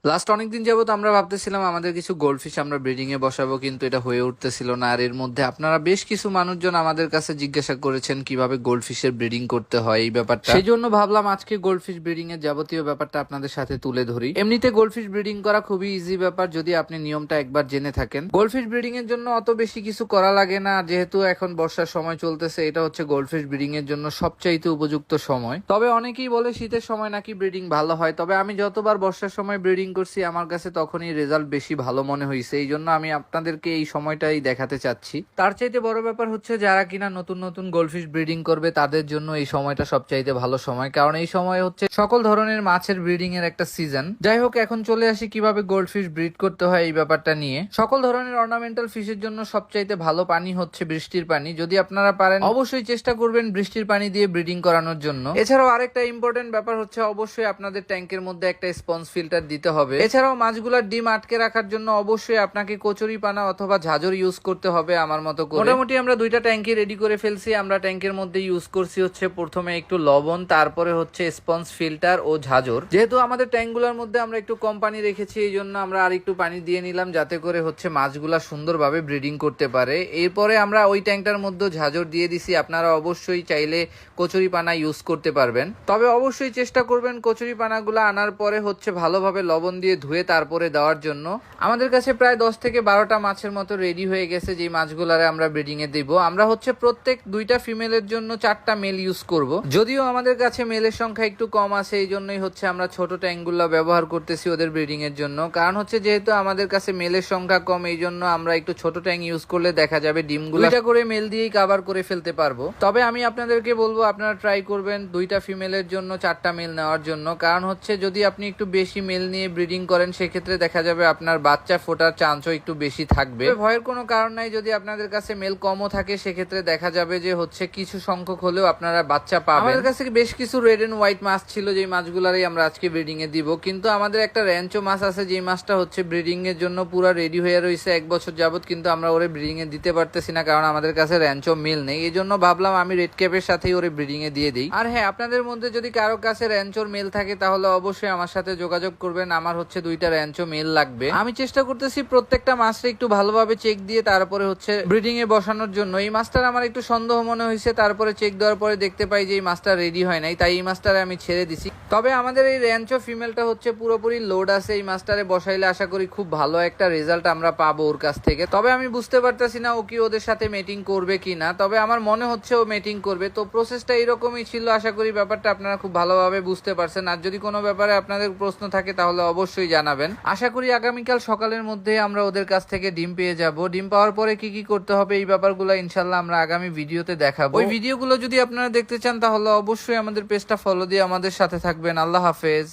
Last অনেকদিন যাবত আমরা ভাবতেছিলাম আমাদের কিছু গোল্ডফিশ আমরা ব্রিডিং এ বসাবো, কিন্তু এটা হয়ে উঠতেছিল না। আর এর মধ্যে আপনারা বেশ কিছু মানুষজন আমাদের কাছে জিজ্ঞাসা করেছেন কিভাবে গোল্ডফিশের ব্রিডিং করতে হয় এই ব্যাপারটা। সেই জন্য ভাবলাম আজকে গোল্ডফিশ ব্রিডিং এর যাবতীয় ব্যাপারটা আপনাদের সাথে তুলে ধরি। এমনিতে গোল্ডফিশ ব্রিডিং করা খুবই ইজি ব্যাপার যদি আপনি নিয়মটা একবার জেনে থাকেন। গোল্ডফিশ ব্রিডিং এর জন্য অত বেশি কিছু করা লাগে না, যেহেতু এখন বর্ষার সময় চলতেছে। এটা হচ্ছে গোল্ডফিশ ব্রিডিং এর জন্য সবচাইতে উপযুক্ত সময়। তবে অনেকেই বলে শীতের সময় নাকি ব্রিডিং ভালো হয়, তবে আমি যতবার বর্ষার সময় ব্রিডিং করছি আমার কাছে তখনই রেজাল্ট বেশি ভালো মনে হয়েছে। এই জন্য আমি আপনাদেরকে এই সময়টাই দেখাতে চাচ্ছি। তার চাইতে বড় ব্যাপার হচ্ছে যারা কিনা নতুন নতুন গোল্ডফিশ ব্রিডিং করবে তাদের জন্য এই সময়টা সবচাইতে ভালো সময়, কারণ এই সময় হচ্ছে সকল ধরনের মাছের ব্রিডিং এর একটা সিজন। যাই হোক, এখন চলে আসি কিভাবে গোল্ডফিশ ব্রিড করতে হয় এই ব্যাপারটা নিয়ে। সকল ধরনের অর্নামেন্টাল ফিশের জন্য সবচাইতে ভালো পানি হচ্ছে বৃষ্টির পানি। যদি আপনারা পারেন অবশ্যই চেষ্টা করবেন বৃষ্টির পানি দিয়ে ব্রিডিং করানোর জন্য। এছাড়াও আরেকটা ইম্পর্টেন্ট ব্যাপার হচ্ছে অবশ্যই আপনাদের ট্যাঙ্কের মধ্যে একটা স্পঞ্জ ফিল্টার দিতে হবে। এছাড়াও মাছগুলার ডিম আটকে রাখার জন্য অবশ্যই আপনাকে কচুরি পানা অথবা ঝাঁঝর ইউজ করতে হবে আমার মতো করে। মোটামুটি আমরা দুইটা ট্যাঙ্কি রেডি করে ফেলছি। আমরা ট্যাঙ্কের মধ্যে ইউজ করছি হচ্ছে প্রথমে একটু লবণ, তারপরে হচ্ছে স্পঞ্জ ফিল্টার ও ঝাঁঝর। যেহেতু আমাদের ট্যাঙ্কগুলোর মধ্যে আমরা একটু কম পানি রেখেছি, এই জন্য আমরা আর একটু পানি দিয়ে নিলাম যাতে করে হচ্ছে মাছগুলা সুন্দরভাবে ব্রিডিং করতে পারে। এরপরে আমরা ওই ট্যাঙ্কটার মধ্যে ঝাঁঝর দিয়ে দিছি। আপনারা অবশ্যই চাইলে কচুরি পানা ইউজ করতে পারবেন, তবে অবশ্যই চেষ্টা করবেন কচুরি পানাগুলো আনার পরে হচ্ছে ভালোভাবে লবণ দিয়ে ধুয়ে তারপরে দেওয়ার জন্য। আমাদের কাছে প্রায় 10 থেকে 12টা মাছের মতো রেডি হয়ে গেছে, যে মাছগুলারে আমরা ব্রিডিং এ দিব। আমরা হচ্ছে প্রত্যেক দুইটা ফিমেলের জন্য 4টা মেল ইউজ করব। যদিও আমাদের কাছে মেলের সংখ্যা একটু কম আছে, এই জন্যই হচ্ছে আমরা ছোট ট্যাঙ্কগুলো ব্যবহার করতেছি ওদের ব্রিডিং এর জন্য। কারণ হচ্ছে যেহেতু আমাদের কাছে মেলের সংখ্যা কম, এই জন্য আমরা একটু ছোট ট্যাঙ্ক ইউজ করলে দেখা যাবে ডিমগুলো দুইটা করে মেল দিয়েই কভার করে ফেলতে পারবো। তবে আমি আপনাদেরকে বলবো আপনারা ট্রাই করবেন দুইটা ফিমেলের জন্য 4টা মেল নেওয়ার জন্য। কারণ হচ্ছে যদি আপনি একটু বেশি মেল নিয়ে ব্রিডিং করেন সেক্ষেত্রে দেখা যাবে আপনার বাচ্চা ফোটার চান্সও একটু বেশি থাকবে। ভয়ের কোনো কারণ নাই, যদি আপনাদের কাছে মেল কমও থাকে সেক্ষেত্রে দেখা যাবে যে হচ্ছে কিছু সংখ্যক হলেও আপনারা বাচ্চা পাবেন। আমাদের কাছে বেশ কিছু রেড এন্ড হোয়াইট মাছ ছিল, যে মাছগুলারই আমরা আজকে ব্রিডিং এ দিব। কিন্তু আমাদের একটা র্যাঞ্চো মাছ আছে, যে মাছটা হচ্ছে ব্রিডিং এর জন্য পুরো রেডি হয়ে রয়েছে 1 বছর যাবত, কিন্তু আমরা ওরে ব্রিডিং এ দিতে পারতেছি না কারণ আমাদের কাছে র্যাঞ্চো মিল নেই। এই জন্য ভাবলাম আমি রেড ক্যাপের সাথেই ওরে ব্রিডিং এ দিয়ে দিই। আর হ্যাঁ, আপনাদের মধ্যে যদি কারো কাছে র্যাঞ্চোর মেল থাকে তাহলে অবশ্যই আমার সাথে যোগাযোগ করবেন। আমার হচ্ছে 2টা র্যাঞ্চো মেল লাগবে। আমি চেষ্টা করতেছি প্রত্যেকটা মাছটা একটু ভালোভাবে চেক দিয়ে তারপরে হচ্ছে ব্রিডিং এ বসানোর জন্য। এই মাছটার আমার একটু সন্দেহ মনে হয়েছে, তারপরে চেক দেওয়ার পরে দেখতে পাই যে এই মাছটা রেডি হয় নাই, তাই এই মাছটারে আমি ছেড়ে দিছি। তবে আমাদের এই র্যাঞ্চো ফিমেলটা হচ্ছে পুরোপুরি লোড আছে। এই মাছটারে বসাইলে আশা করি খুব ভালো একটা রেজাল্ট আমরা পাবো ওর কাছ থেকে। তবে আমি বুঝতে পারতেছি না ও কি ওদের সাথে মেটিং করবে কিনা, তবে আমার মনে হচ্ছে ও মেটিং করবে। তো প্রসেসটা এরকমই ছিল। আশা করি ব্যাপারটা আপনারা খুব ভালোভাবে বুঝতে পারছেন। আর যদি কোনো ব্যাপারে আপনাদের প্রশ্ন থাকে তাহলে অবশ্যই জানাবেন। আশা করি আগামীকাল সকালের মধ্যে আমরা ওদের কাছ থেকে ডিম পেয়ে যাব। ডিম পাওয়ার পরে কি কি করতে হবে এই ব্যাপারগুলো ইনশাল্লাহ আমরা আগামী ভিডিওতে দেখাবো। ওই ভিডিওগুলো যদি আপনারা দেখতে চান তাহলে অবশ্যই আমাদের পেজটা ফলো দিয়ে আমাদের সাথে থাকবেন। আল্লাহ হাফেজ।